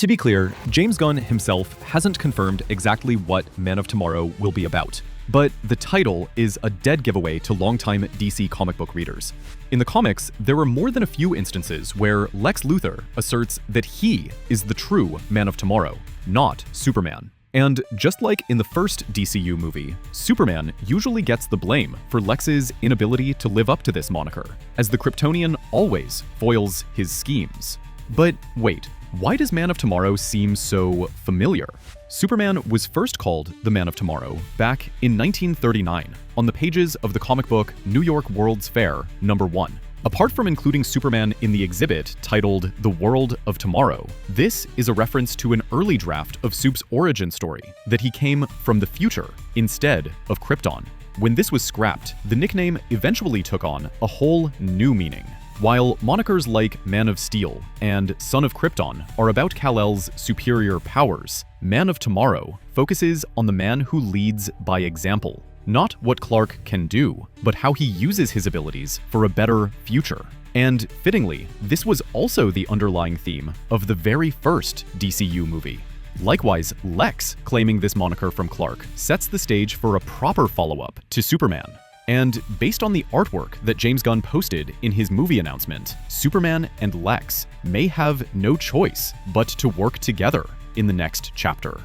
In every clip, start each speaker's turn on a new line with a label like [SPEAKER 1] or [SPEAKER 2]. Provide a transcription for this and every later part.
[SPEAKER 1] To be clear, James Gunn himself hasn't confirmed exactly what Man of Tomorrow will be about, but the title is a dead giveaway to longtime DC comic book readers. In the comics, there are more than a few instances where Lex Luthor asserts that he is the true Man of Tomorrow, not Superman. And just like in the first DCU movie, Superman usually gets the blame for Lex's inability to live up to this moniker, as the Kryptonian always foils his schemes. But wait, why does Man of Tomorrow seem so familiar? Superman was first called the Man of Tomorrow back in 1939 on the pages of the comic book New York World's Fair #1. Apart from including Superman in the exhibit titled The World of Tomorrow, this is a reference to an early draft of Soup's origin story that he came from the future instead of Krypton. When this was scrapped, the nickname eventually took on a whole new meaning. While monikers like Man of Steel and Son of Krypton are about Kal-El's superior powers, Man of Tomorrow focuses on the man who leads by example. Not what Clark can do, but how he uses his abilities for a better future. And fittingly, this was also the underlying theme of the very first DCU movie. Likewise, Lex claiming this moniker from Clark sets the stage for a proper follow-up to Superman. And based on the artwork that James Gunn posted in his movie announcement, Superman and Lex may have no choice but to work together in the next chapter.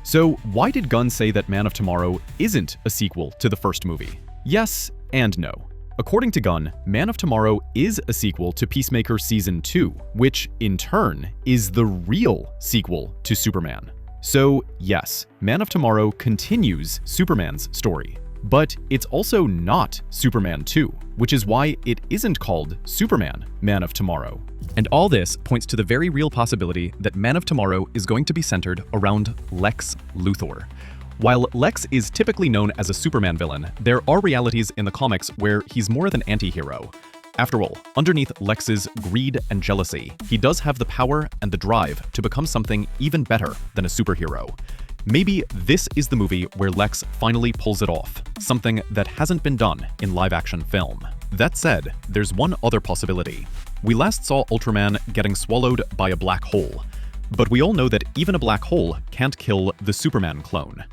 [SPEAKER 1] So why did Gunn say that Man of Tomorrow isn't a sequel to the first movie? Yes and no. According to Gunn, Man of Tomorrow is a sequel to Peacemaker Season 2, which in turn is the real sequel to Superman. So yes, Man of Tomorrow continues Superman's story. But it's also not Superman 2, which is why it isn't called Superman, Man of Tomorrow. And all this points to the very real possibility that Man of Tomorrow is going to be centered around Lex Luthor. While Lex is typically known as a Superman villain, there are realities in the comics where he's more of an anti-hero. After all, underneath Lex's greed and jealousy, he does have the power and the drive to become something even better than a superhero. Maybe this is the movie where Lex finally pulls it off, something that hasn't been done in live-action film. That said, there's one other possibility. We last saw Ultraman getting swallowed by a black hole, but we all know that even a black hole can't kill the Superman clone.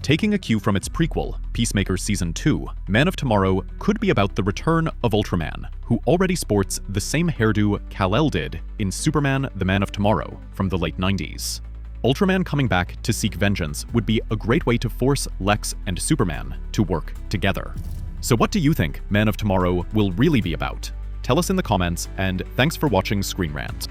[SPEAKER 1] Taking a cue from its prequel, Peacemaker Season 2, Man of Tomorrow could be about the return of Ultraman, who already sports the same hairdo Kal-El did in Superman the Man of Tomorrow from the late 90s. Ultraman coming back to seek vengeance would be a great way to force Lex and Superman to work together. So what do you think Man of Tomorrow will really be about? Tell us in the comments, and thanks for watching ScreenRant.